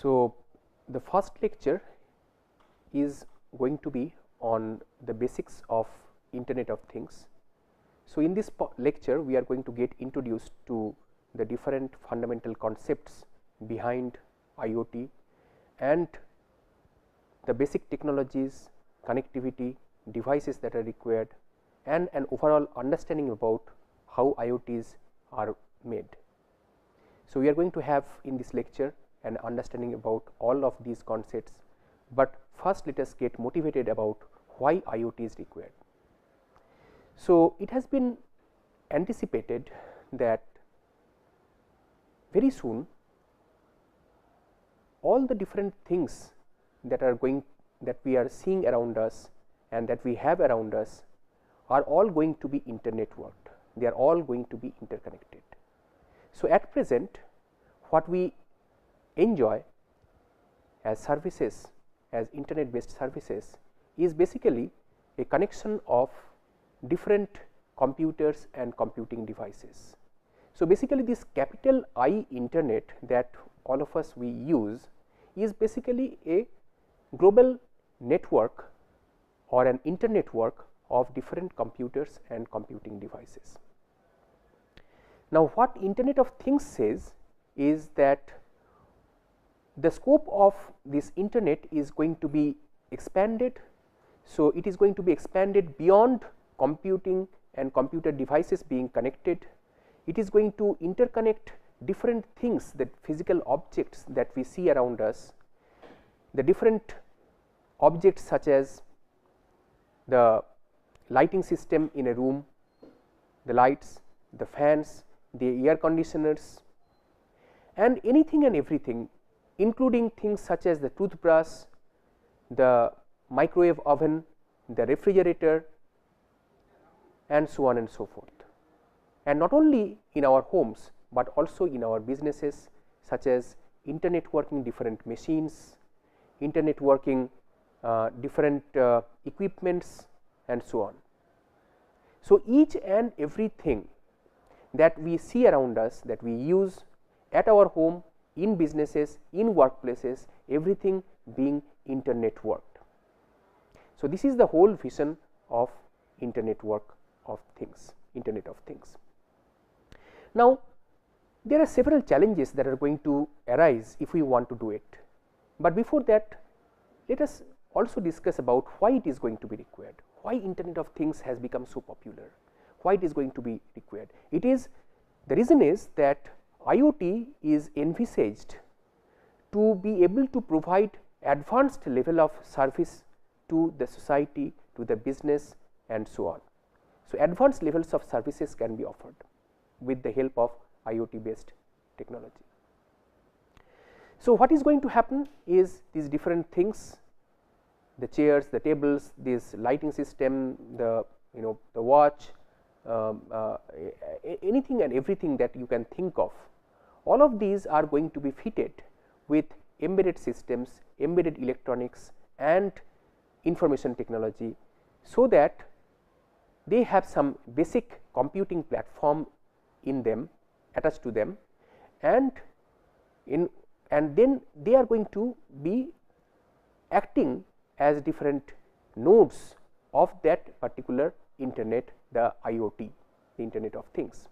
So, the first lecture is going to be on the basics of Internet of Things. So, in this lecture we are going to get introduced to the different fundamental concepts behind IoT and the basic technologies, connectivity, devices that are required, and an overall understanding about how IoTs are made. So, we are going to have in this lecture an understanding about all of these concepts, but first let us get motivated about why IoT is required. So, it has been anticipated that very soon all the different things that we are seeing around us and that we have around us are all going to be internetworked. They are all going to be interconnected. So, at present what we enjoy as services, as internet based services, is basically a connection of different computers and computing devices. So, basically this capital I internet that all of us we use is basically a global network or an internetwork of different computers and computing devices. Now, what Internet of Things says is that the scope of this internet is going to be expanded. So, it is going to be expanded beyond computing and computer devices being connected. It is going to interconnect different things, that physical objects that we see around us, the different objects such as the lighting system in a room, the lights, the fans, the air conditioners, and anything and everything, including things such as the toothbrush, the microwave oven, the refrigerator, and so on and so forth. And not only in our homes, but also in our businesses, such as internet working different machines, internet working different equipments, and so on. So, each and everything that we see around us, that we use at our home, in businesses, in workplaces, everything being internet worked. So, this is the whole vision of internet work of things, Internet of Things. Now, there are several challenges that are going to arise if we want to do it, but before that let us also discuss about why it is going to be required, why Internet of Things has become so popular, why it is going to be required. It is, the reason is that IoT is envisaged to be able to provide advanced level of service to the society, to the business, and so on. So, advanced levels of services can be offered with the help of IoT based technology. So, what is going to happen is these different things, the chairs, the tables, this lighting system, the the watch, anything and everything that you can think of, all of these are going to be fitted with embedded systems, embedded electronics, and information technology, so that they have some basic computing platform in them, attached to them, and then they are going to be acting as different nodes of that particular internet, the IoT, the Internet of Things,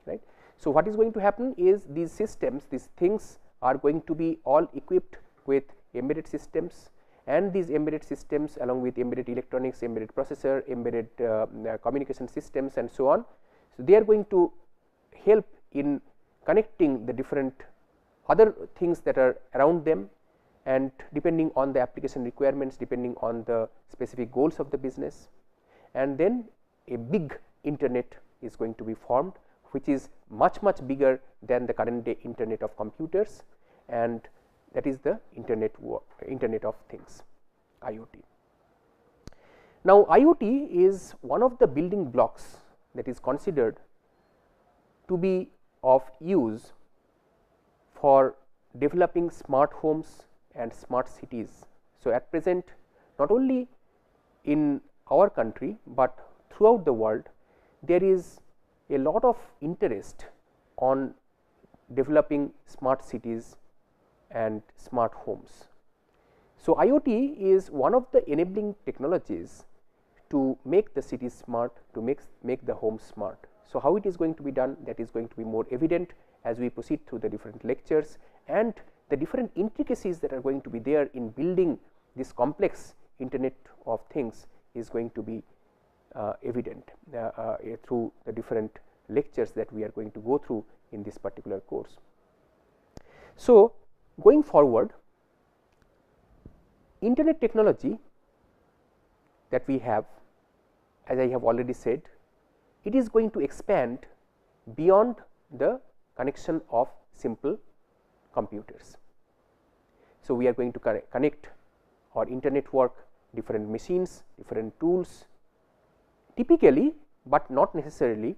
right. So, what is going to happen is these systems, these things are going to be all equipped with embedded systems, and these embedded systems along with embedded electronics, embedded processor, embedded communication systems, and so on. So, they are going to help in connecting the different other things that are around them, and depending on the application requirements, depending on the specific goals of the business, and then a big internet is going to be formed, which is much bigger than the current day internet of computers, and that is the Internet of Things, IoT. Now, IoT is one of the building blocks that is considered to be of use for developing smart homes and smart cities. So, at present not only in our country, but throughout the world, there is a lot of interest on developing smart cities and smart homes. So, IoT is one of the enabling technologies to make the cities smart, to make the homes smart. So, how it is going to be done, that is going to be more evident as we proceed through the different lectures, and the different intricacies that are going to be there in building this complex Internet of Things is going to be evident through the different lectures that we are going to go through in this particular course. So, going forward, Internet technology that we have, as I have already said, it is going to expand beyond the connection of simple computers. So, we are going to connect or internet-work different machines, different tools, typically, but not necessarily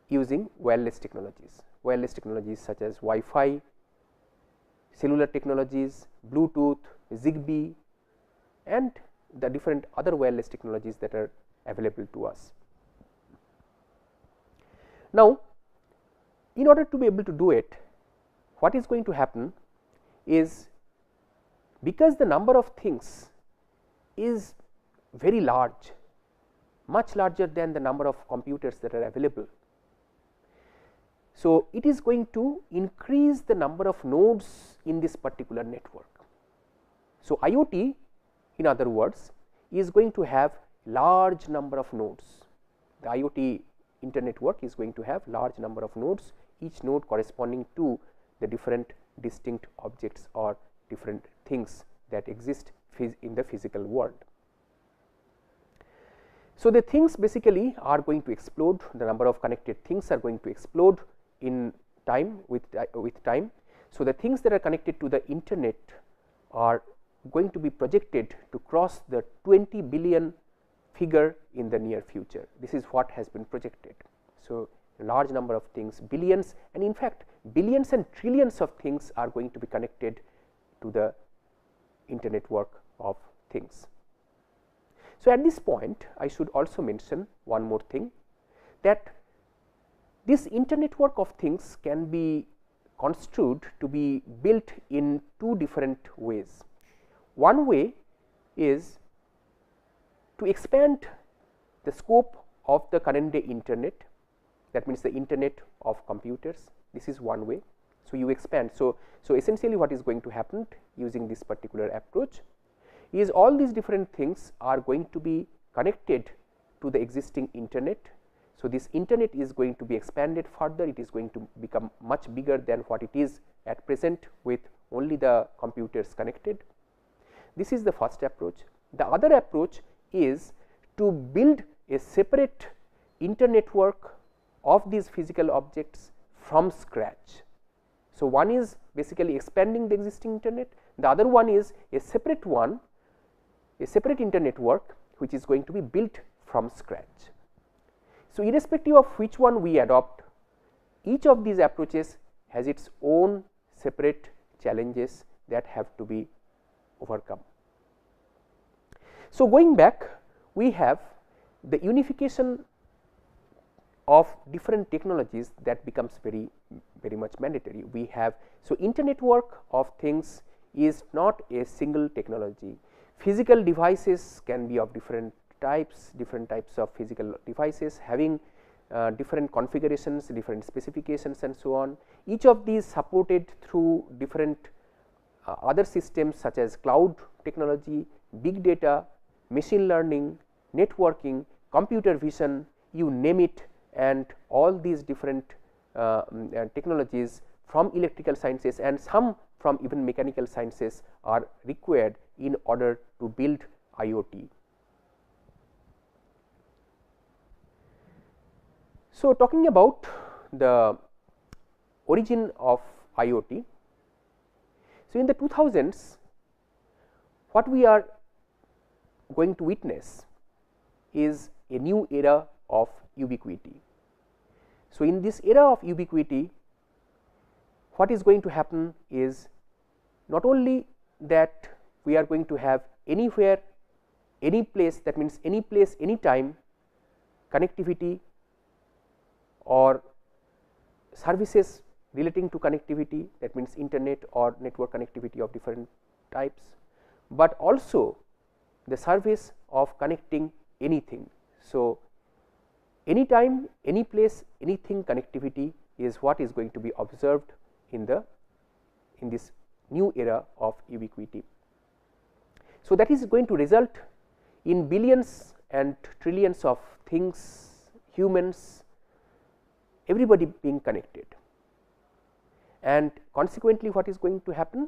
using wireless technologies such as Wi-Fi, cellular technologies, Bluetooth, Zigbee, and the different other wireless technologies that are available to us. Now, in order to be able to do it, what is going to happen is, because the number of things is very large, much larger than the number of computers that are available. So, it is going to increase the number of nodes in this particular network. So, IoT, in other words, is going to have large number of nodes. The IoT internet work is going to have large number of nodes, each node corresponding to the different distinct objects or different things that exist in the physical world. So, the things basically are going to explode, the number of connected things are going to explode in time with time. So, the things that are connected to the internet are going to be projected to cross the 20 billion figure in the near future. This is what has been projected. So, a large number of things, billions, and in fact, billions and trillions of things are going to be connected to the internet work of things. So, at this point, I should also mention one more thing, that this internet work of things can be construed to be built in two different ways. One way is to expand the scope of the current day internet, that means the internet of computers. This is one way. So, you expand. So, essentially what is going to happen using this particular approach is, all these different things are going to be connected to the existing internet. So, this internet is going to be expanded further, it is going to become much bigger than what it is at present with only the computers connected. This is the first approach. The other approach is to build a separate internet work of these physical objects from scratch. So, one is basically expanding the existing internet, the other one is a separate one, a separate internet work which is going to be built from scratch. So, irrespective of which one we adopt, each of these approaches has its own separate challenges that have to be overcome. So, going back, we have the unification of different technologies that becomes very much mandatory. We have, so internet work of things is not a single technology. Physical devices can be of different types of physical devices having different configurations, different specifications and so on. Each of these supported through different other systems such as cloud technology, big data, machine learning, networking, computer vision, you name it, and all these different technologies from electrical sciences and some from even mechanical sciences are required in order to build IoT. So, talking about the origin of IoT. So, in the 2000s, what we are going to witness is a new era of ubiquity. So, in this era of ubiquity, what is going to happen is not only that we are going to have anywhere, any place, that means any place, any time connectivity or services relating to connectivity, that means internet or network connectivity of different types, but also the service of connecting anything. So, anytime, any place, anything connectivity is what is going to be observed in this new era of ubiquity. So, that is going to result in billions and trillions of things, humans, everybody being connected, and consequently what is going to happen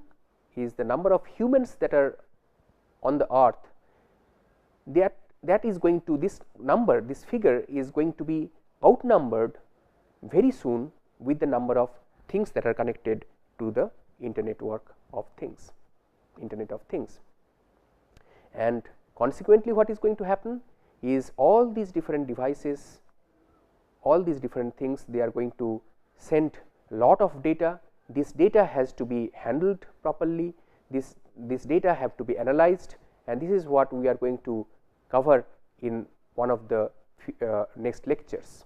is the number of humans that are on the earth, that is going to, this number, this figure is going to be outnumbered very soon with the number of things that are connected to the internet of things. And consequently what is going to happen is all these different devices, all these different things, they are going to send lot of data. This data has to be handled properly, this data have to be analyzed, and this is what we are going to cover in one of the next lectures.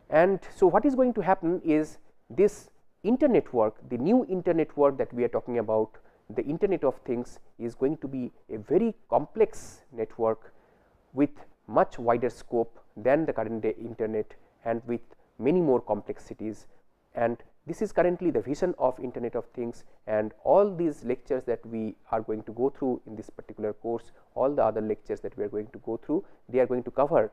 And so, what is going to happen is this internetwork, the new internetwork that we are talking about, the Internet of Things, is going to be a very complex network with much wider scope than the current day internet, and with many more complexities. And this is currently the vision of Internet of Things, and all these lectures that we are going to go through in this particular course, all the other lectures that we are going to go through, they are going to cover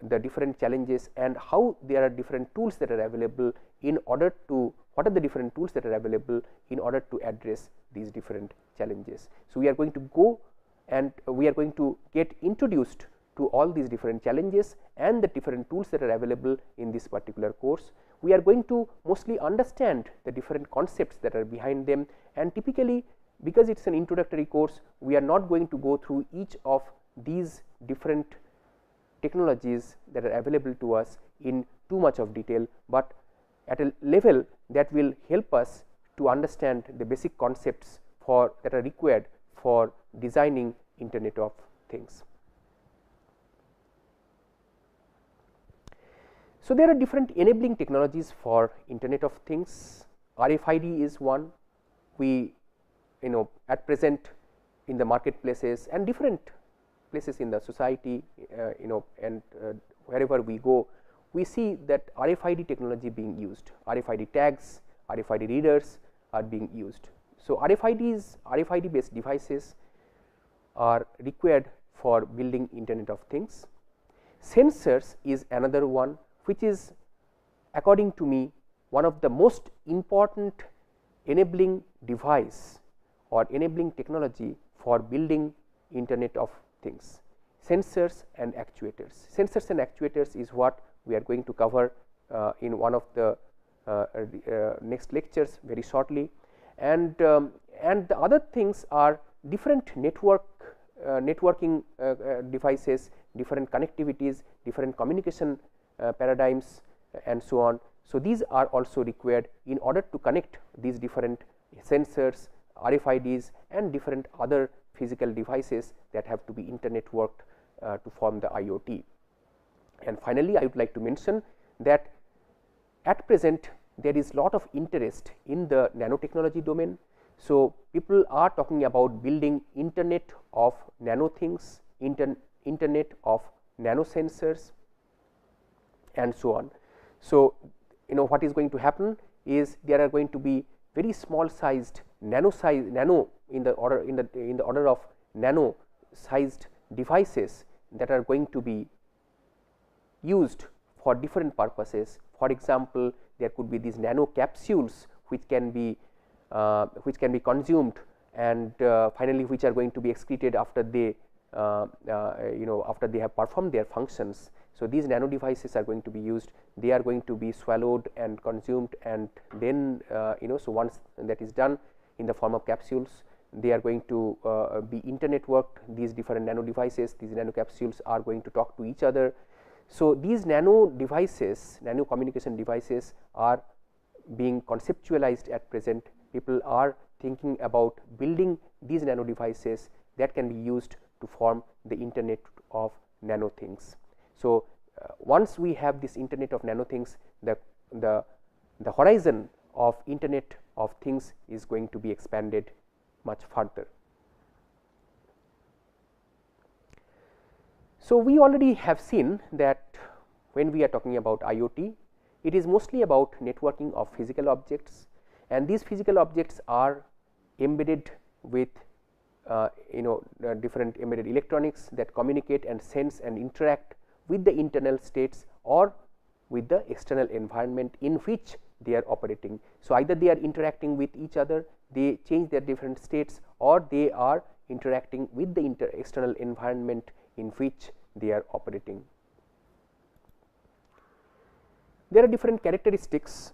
the different challenges and how there are different tools that are available in order to, what are the different tools that are available in order to address these different challenges. So, we are going to go and we are going to get introduced to all these different challenges and the different tools that are available in this particular course. We are going to mostly understand the different concepts that are behind them, and typically, because it is an introductory course, we are not going to go through each of these different technologies that are available to us in too much of detail, but at a level that will help us to understand the basic concepts that are required for designing Internet of Things. So, there are different enabling technologies for Internet of Things. RFID is one. We at present in the marketplaces and different places in the society, and wherever we go, we see that RFID technology being used. RFID tags, RFID readers are being used. So, RFID based devices are required for building Internet of Things. Sensors is another one, which is, according to me, one of the most important enabling device or enabling technology for building Internet of Things. Sensors and actuators. Sensors and actuators is what we are going to cover in one of the next lectures very shortly, and the other things are different networking devices, different connectivities, different communication paradigms, and so on. So, these are also required in order to connect these different sensors, RFIDs, and different other physical devices that have to be internetworked to form the IoT. And finally, I would like to mention that at present there is lot of interest in the nanotechnology domain. So, people are talking about building Internet of Nano Things, Internet of Nano Sensors, and so on. So, what is going to happen is there are going to be very small sized nano in the order of nano sized devices that are going to be used for different purposes. For example, there could be these nano capsules which can be consumed, and finally which are going to be excreted after they after they have performed their functions. So, these nano devices are going to be used, they are going to be swallowed and consumed, and then so once that is done in the form of capsules, they are going to be internetworked. These different nano devices, these nano capsules are going to talk to each other. So, these nano devices, nano communication devices are being conceptualized at present. People are thinking about building these nano devices that can be used to form the Internet of Nano Things. So, once we have this Internet of Nano Things, the the horizon of Internet of Things is going to be expanded much further. So, we already have seen that when we are talking about IoT, it is mostly about networking of physical objects, and these physical objects are embedded with different embedded electronics that communicate and sense and interact with the internal states or with the external environment in which they are operating. So, either they are interacting with each other, they change their different states, or they are interacting with the external environment in which they are operating. There are different characteristics.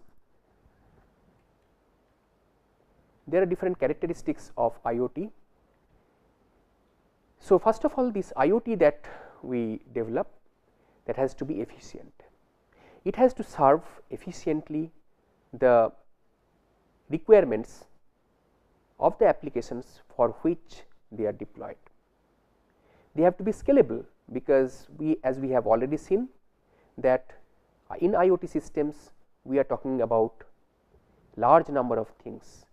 There are different characteristics of IoT. So, first of all, this IoT that we develop, that has to be efficient. It has to serve efficiently the requirements of the applications for which they are deployed. They have to be scalable, because as we have already seen that in IoT systems we are talking about large number of things.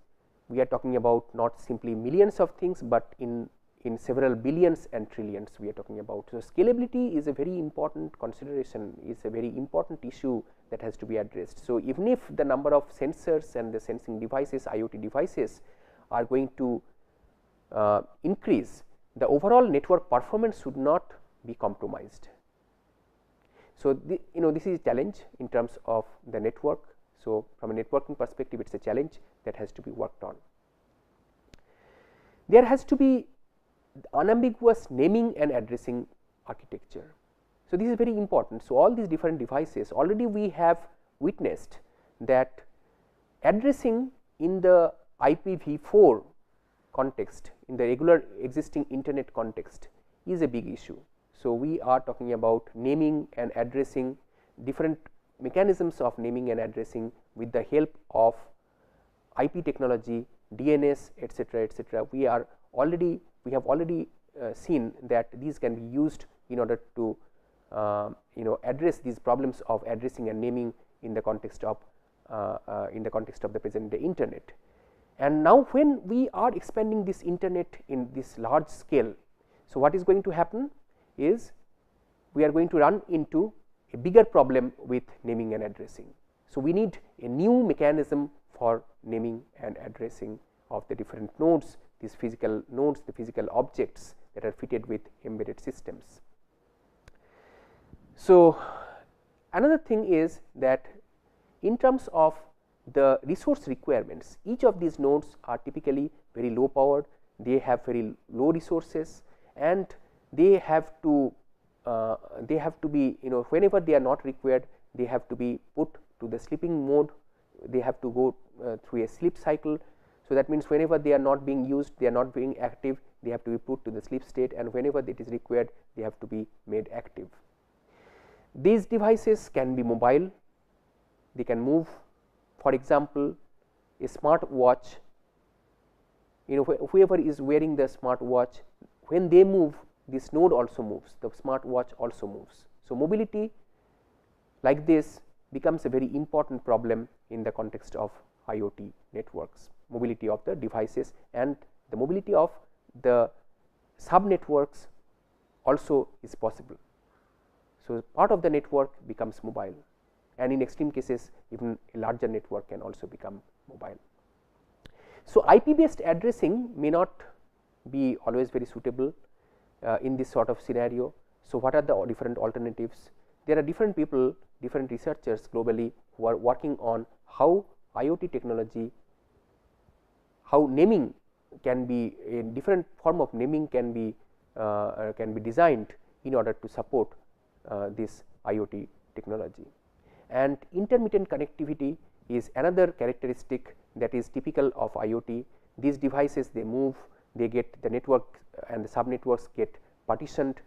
We are talking about not simply millions of things, but in several billions and trillions we are talking about. So, scalability is a very important consideration, is a very important issue that has to be addressed. So, even if the number of sensors and the sensing devices, IoT devices are going to increase, the overall network performance should not be compromised. So, this is a challenge in terms of the network. So, from a networking perspective, it is a challenge that has to be worked on. There has to be unambiguous naming and addressing architecture. So, this is very important. So, all these different devices, already we have witnessed that addressing in the IPv4 context, in the regular existing internet context, is a big issue. So, we are talking about naming and addressing, different mechanisms of naming and addressing with the help of IP technology, DNS, etc., etc. We have already seen that these can be used in order to address these problems of addressing and naming in the context of the present day internet. And now, when we are expanding this internet in this large scale, so what is going to happen is we are going to run into a bigger problem with naming and addressing. So, we need a new mechanism for naming and addressing of the different nodes, these physical nodes, the physical objects that are fitted with embedded systems. So, another thing is that in terms of the resource requirements, each of these nodes are typically very low powered, they have very low resources, and they have to be, whenever they are not required, they have to be put to the sleeping mode, they have to go through a sleep cycle. So, that means whenever they are not being used, they are not being active, they have to be put to the sleep state, and whenever it is required, they have to be made active. These devices can be mobile, they can move. For example, a smart watch, whoever is wearing the smart watch, when they move, this node also moves, the smart watch also moves. So, mobility like this becomes a very important problem in the context of IoT networks, mobility of the devices, and the mobility of the sub networks also is possible. So, part of the network becomes mobile, and in extreme cases even a larger network can also become mobile. So, IP based addressing may not be always very suitable in this sort of scenario. So, what are the different alternatives? There are different people, different researchers globally who are working on how IoT technology, how naming can be, a different form of naming can be designed in order to support this IoT technology. And intermittent connectivity is another characteristic that is typical of IoT. These devices, they move, they get the network and the sub networks get partitioned.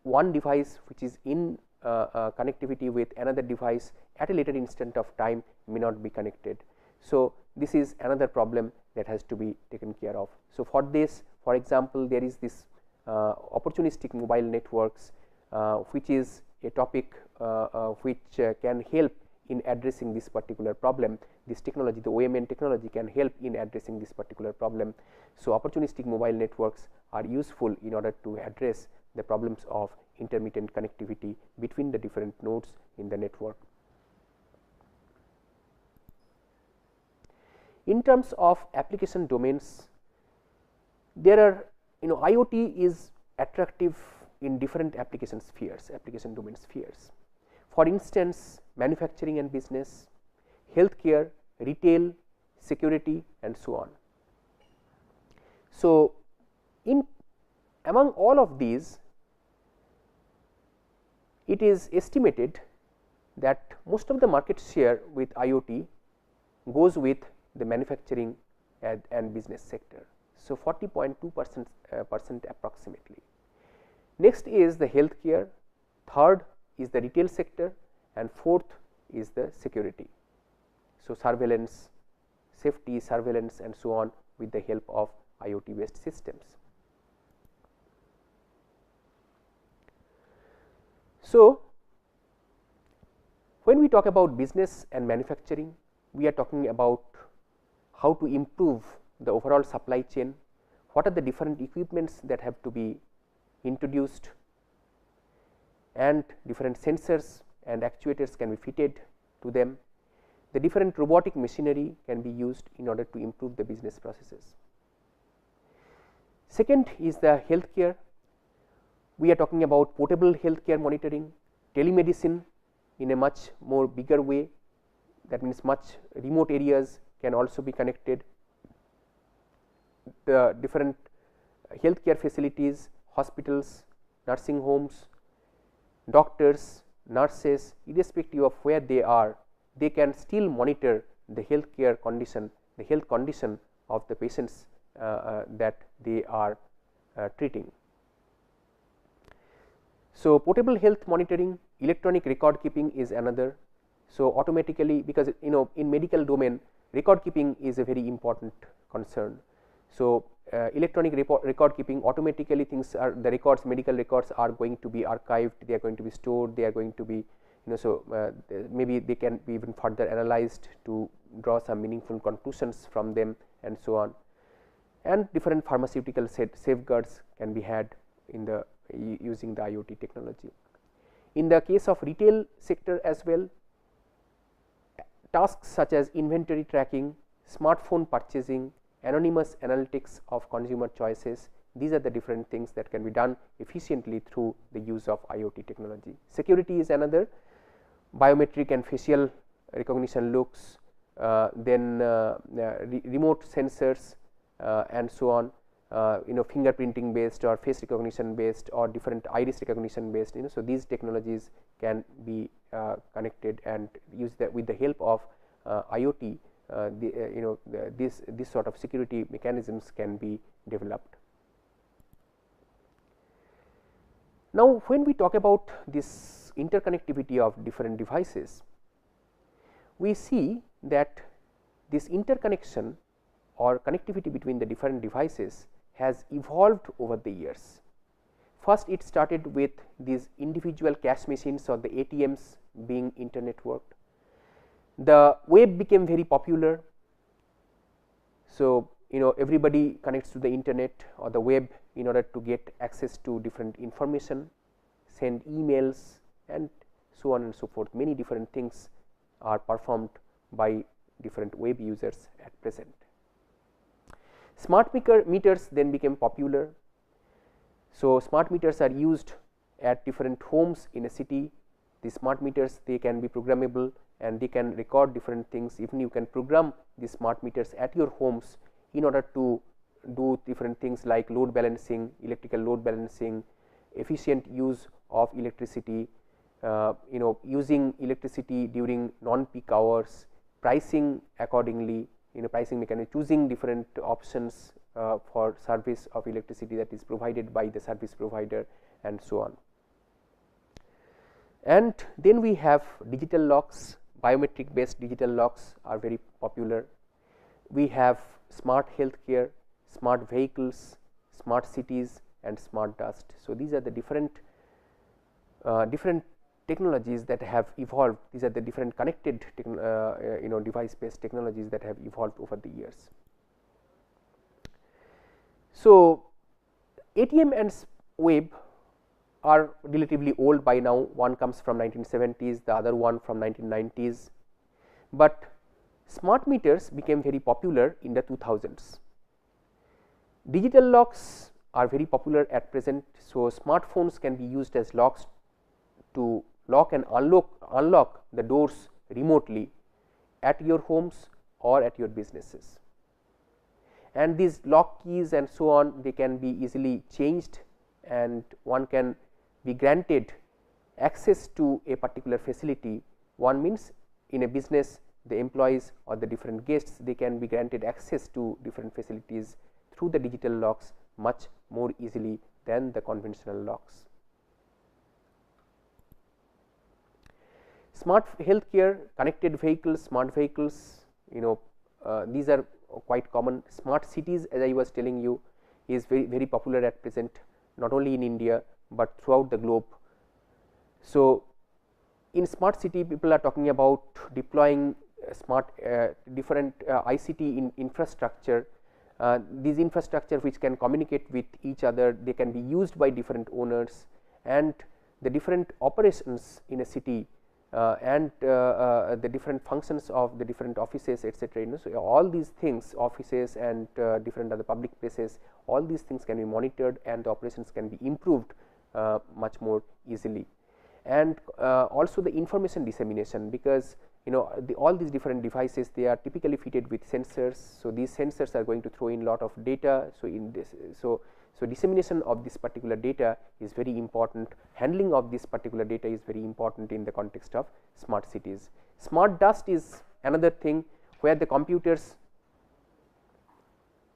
One device which is in connectivity with another device at a later instant of time may not be connected. So, this is another problem that has to be taken care of. So, for this, for example, there is this opportunistic mobile networks, which is a topic which can help in addressing this particular problem. This technology, the OMN technology, can help in addressing this particular problem. So, opportunistic mobile networks are useful in order to address the problems of intermittent connectivity between the different nodes in the network. In terms of application domains, there are, IoT is attractive in different application spheres, application domain spheres. For instance, manufacturing and business, healthcare, retail, security, and so on. So, among all of these, it is estimated that most of the market share with IoT goes with the manufacturing and business sector. So, 40.2% approximately. Next is the healthcare, third is the retail sector, and fourth is the security. So, surveillance, safety, surveillance, and so on with the help of IoT based systems. So, when we talk about business and manufacturing, we are talking about how to improve the overall supply chain, what are the different equipments that have to be introduced, and different sensors and actuators can be fitted to them. The different robotic machinery can be used in order to improve the business processes. Second is the healthcare. We are talking about portable healthcare monitoring, telemedicine in a much more bigger way, that means much remote areas can also be connected. The different healthcare facilities, hospitals, nursing homes, doctors, nurses, irrespective of where they are, they can still monitor the healthcare condition, the health condition of the patients that they are treating. So, portable health monitoring, electronic record keeping is another. So, automatically, because in medical domain record keeping is a very important concern. So, electronic record keeping, automatically things are, the records, medical records are going to be archived, they are going to be stored, they are going to be, maybe they can be even further analyzed to draw some meaningful conclusions from them, and so on. And different pharmaceutical safeguards can be had in the using the IoT technology. In the case of retail sector as well, tasks such as inventory tracking, smartphone purchasing, anonymous analytics of consumer choices, these are the different things that can be done efficiently through the use of IoT technology. Security is another, biometric and facial recognition looks, then remote sensors and so on, fingerprinting based or face recognition based or different iris recognition based, so these technologies can be connected and use that with the help of IoT. This sort of security mechanisms can be developed. Now, when we talk about this interconnectivity of different devices, we see that this interconnection or connectivity between the different devices has evolved over the years. First, it started with these individual cash machines or the ATMs being internetworked. The web became very popular. So, everybody connects to the internet or the web in order to get access to different information, send emails, and so on and so forth. Many different things are performed by different web users at present. Smart meters then became popular. So, smart meters are used at different homes in a city. The smart meters, they can be programmable and they can record different things. Even you can program the smart meters at your homes in order to do different things like load balancing, electrical load balancing, efficient use of electricity, using electricity during non-peak hours, pricing accordingly, pricing mechanism, choosing different options for service of electricity that is provided by the service provider, and so on. And then we have digital locks, biometric based digital locks are very popular. We have smart healthcare, smart vehicles, smart cities, and smart dust. So, these are the different technologies that have evolved. These are the different connected device based technologies that have evolved over the years. So, ATM and web are relatively old by now. One comes from 1970s, the other one from 1990s, but smart meters became very popular in the 2000s. Digital locks are very popular at present. So, smartphones can be used as locks to lock and unlock the doors remotely at your homes or at your businesses. And these lock keys and so on, they can be easily changed, and one can be granted access to a particular facility. One means in a business, the employees or the different guests, they can be granted access to different facilities through the digital locks much more easily than the conventional locks. Smart healthcare, connected vehicles, smart vehicles, these are quite common. Smart cities, as I was telling you, is very popular at present, not only in India, but throughout the globe. So, in smart city, people are talking about deploying smart different ICT infrastructure. These infrastructure which can communicate with each other, they can be used by different owners, and the different operations in a city and the different functions of the different offices, etc. So, all these things, offices and different other public places, all these things can be monitored and the operations can be improved much more easily. And also the information dissemination, because all these different devices, they are typically fitted with sensors. So, these sensors are going to throw in lot of data. So, in this so dissemination of this particular data is very important. Handling of this particular data is very important in the context of smart cities. Smart dust is another thing where the computers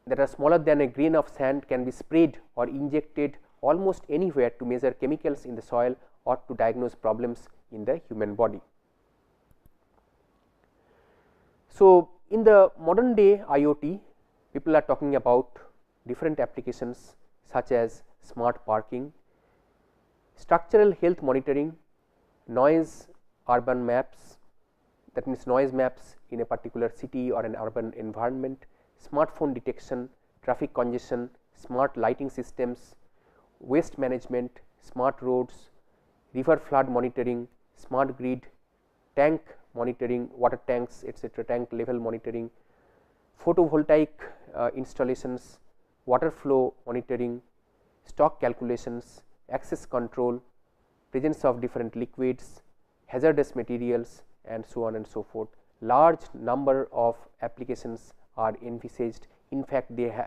that are smaller than a grain of sand can be sprayed or injected almost anywhere to measure chemicals in the soil or to diagnose problems in the human body. So, in the modern day IoT, people are talking about different applications such as smart parking, structural health monitoring, noise urban maps, that means noise maps in a particular city or an urban environment, smartphone detection, traffic congestion, smart lighting systems, waste management, smart roads, river flood monitoring, smart grid, tank monitoring, water tanks, etc., tank level monitoring, photovoltaic installations, water flow monitoring, stock calculations, access control, presence of different liquids, hazardous materials, and so on and so forth. Large number of applications are envisaged. In fact, there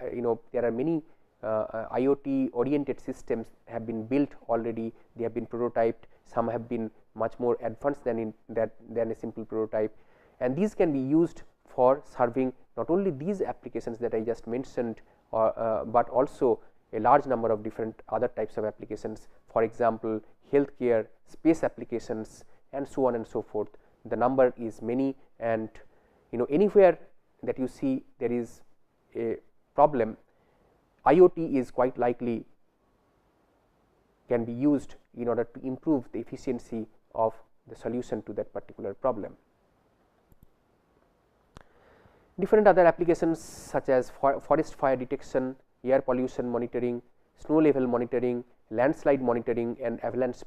are many IoT oriented systems have been built already. They have been prototyped. Some have been much more advanced than a simple prototype, and these can be used for serving not only these applications that I just mentioned, but also a large number of different other types of applications. For example, healthcare, space applications, and so on and so forth. The number is many, and anywhere that you see there is a problem, IoT is quite likely can be used in order to improve the efficiency of the solution to that particular problem. Different other applications such as forest fire detection, air pollution monitoring, snow level monitoring, landslide monitoring, and avalanche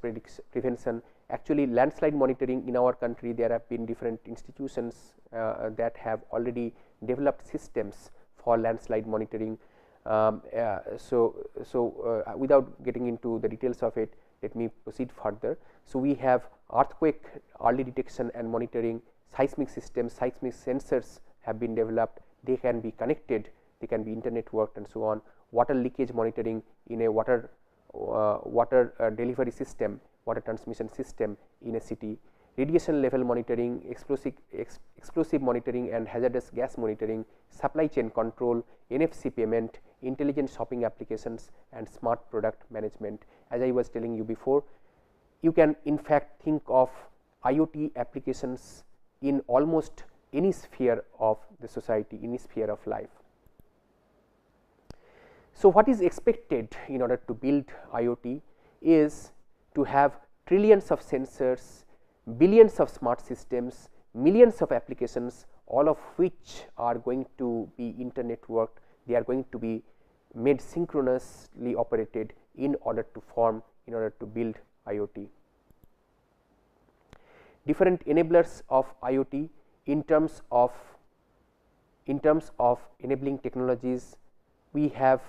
prevention. Actually, landslide monitoring in our country, there have been different institutions that have already developed systems for landslide monitoring. Without getting into the details of it, let me proceed further. So, we have earthquake early detection and monitoring, seismic systems, seismic sensors have been developed. They can be connected, they can be internet worked, and so on. Water leakage monitoring in a water delivery system, water transmission system in a city, radiation level monitoring, explosive monitoring and hazardous gas monitoring, supply chain control, NFC payment, intelligent shopping applications, and smart product management. As I was telling you before, you can in fact think of IoT applications in almost any sphere of the society, any sphere of life. So, what is expected in order to build IoT is to have trillions of sensors, billions of smart systems, millions of applications, all of which are going to be internetworked. They are going to be made synchronously operated in order to build IoT. Different enablers of IoT in terms of enabling technologies, we have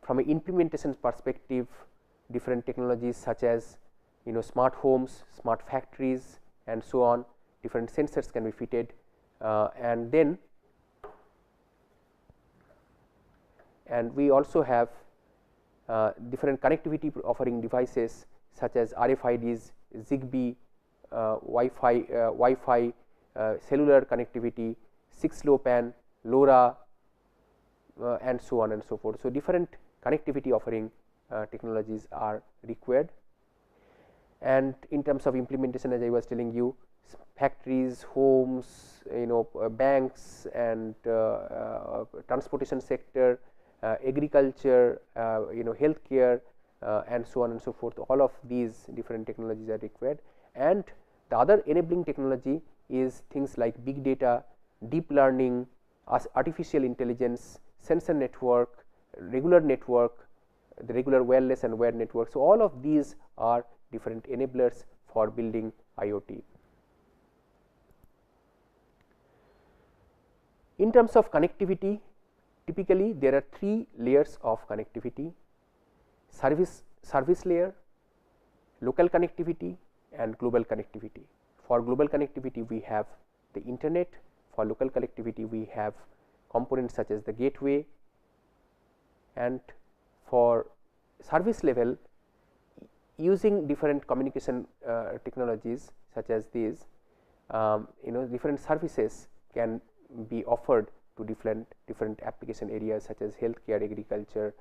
from an implementation perspective different technologies such as smart homes, smart factories and so on. Different sensors can be fitted, and we also have different connectivity offering devices such as RFIDs, Zigbee, Wi-Fi, cellular connectivity, 6LoWPAN, LoRa, and so on and so forth. So, different connectivity offering technologies are required, and in terms of implementation, as I was telling you, factories, homes, banks and transportation sector, agriculture, healthcare, and so on and so forth. All of these different technologies are required, and the other enabling technology is things like big data, deep learning, artificial intelligence, sensor network, regular network, the regular wireless and wired network. So, all of these are different enablers for building IoT. In terms of connectivity, typically there are 3 layers of connectivity: service layer, local connectivity and global connectivity. For global connectivity, we have the internet. For local connectivity, we have components such as the gateway, and for service level, using different communication technologies such as these, different services can be offered to different application areas such as healthcare, agriculture,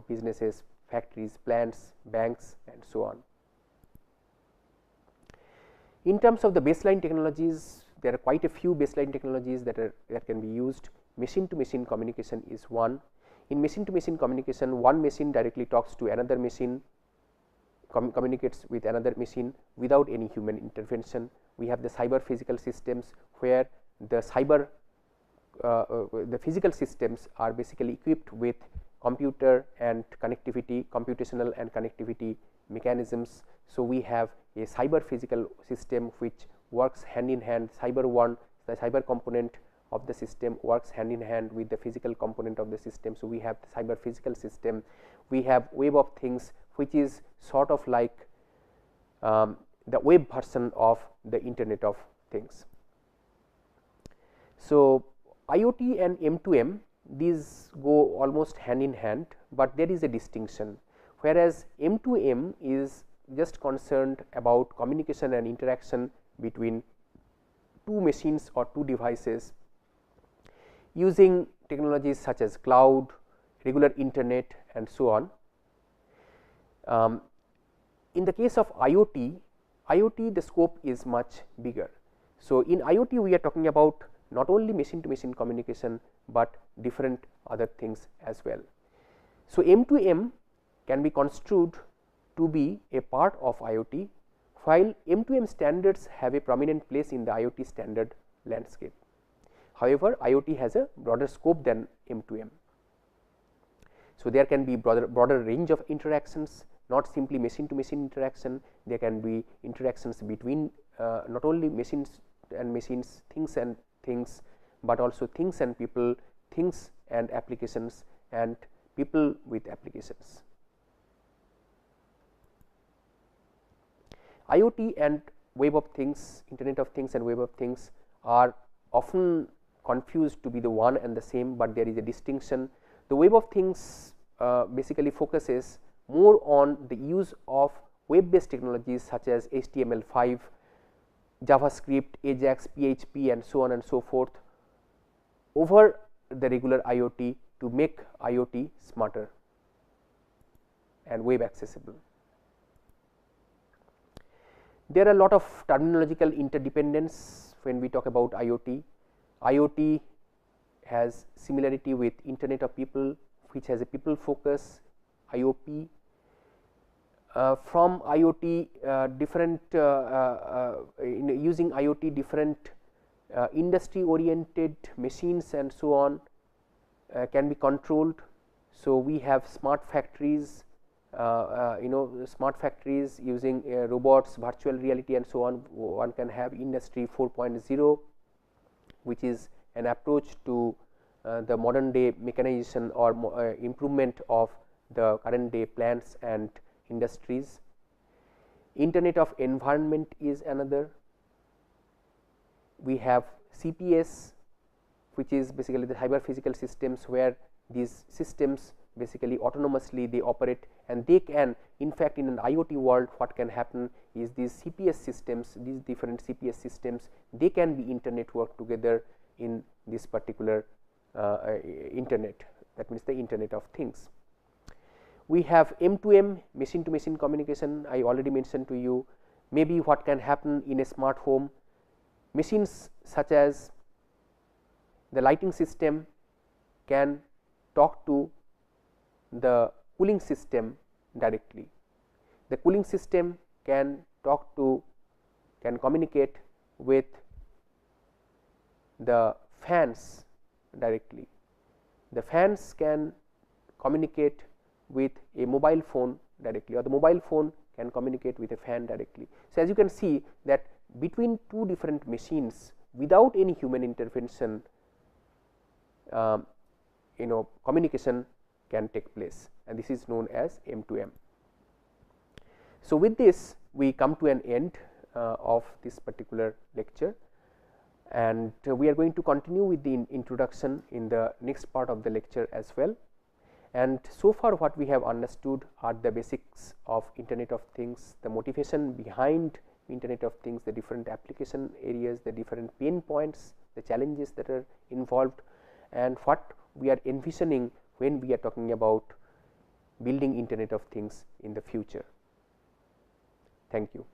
businesses, factories, plants, banks and so on. In terms of the baseline technologies, there are quite a few baseline technologies that can be used. Machine to machine communication is one. In machine to machine communication, one machine directly talks to another machine, communicates with another machine without any human intervention. We have the cyber physical systems, where the physical systems are basically equipped with computer and connectivity, computational and connectivity mechanisms. So, we have a cyber physical system which works hand in hand. Cyber 1, the cyber component of the system works hand in hand with the physical component of the system. So, we have the cyber physical system. We have web of things, which is sort of like the web version of the Internet of Things. So, IoT and M2M, these go almost hand in hand, but there is a distinction, whereas M2M is just concerned about communication and interaction between two machines or two devices using technologies such as cloud, regular internet and so on. In the case of IoT, the scope is much bigger. So, in IoT we are talking about not only machine to machine communication, but different other things as well. So, M2M can be construed to be a part of IoT, while M2M standards have a prominent place in the IoT standard landscape. However, IoT has a broader scope than M2M. So, there can be broader range of interactions, not simply machine to machine interaction. There can be interactions between not only machines and machines, things and things, but also things and people, things and applications, and people with applications. IoT and Web of Things, Internet of Things and Web of Things are often confused to be the one and the same, but there is a distinction. The Web of Things basically focuses more on the use of web based technologies such as HTML5, JavaScript, Ajax, PHP and so on and so forth over the regular IoT to make IoT smarter and web accessible. There are a lot of terminological interdependence when we talk about IoT. IoT has similarity with Internet of People, which has a people focus. IOP from IoT different using IoT different industry oriented machines and so on can be controlled. So, we have smart factories, smart factories using robots, virtual reality and so on. One can have industry 4.0, which is an approach to the modern day mechanization or improvement of the current day plants and industries. Internet of environment is another. We have CPS, which is basically the cyber physical systems, where these systems basically autonomously they operate, and they can, in fact, in an IoT world what can happen is these CPS systems, these different CPS systems, they can be inter-networked together in this particular internet, that means the Internet of Things. We have M2M, machine to machine communication. I already mentioned to you. Maybe what can happen in a smart home, machines such as the lighting system can talk to the cooling system directly. The cooling system can communicate with the fans directly. The fans can communicate with a mobile phone directly, or the mobile phone can communicate with a fan directly. So, as you can see that between two different machines without any human intervention, communication can take place, and this is known as M2M. So, with this we come to an end of this particular lecture, and we are going to continue with the introduction in the next part of the lecture as well. And so far what we have understood are the basics of Internet of Things, the motivation behind Internet of Things, the different application areas, the different pain points, the challenges that are involved, and what we are envisioning when we are talking about building Internet of Things in the future. Thank you.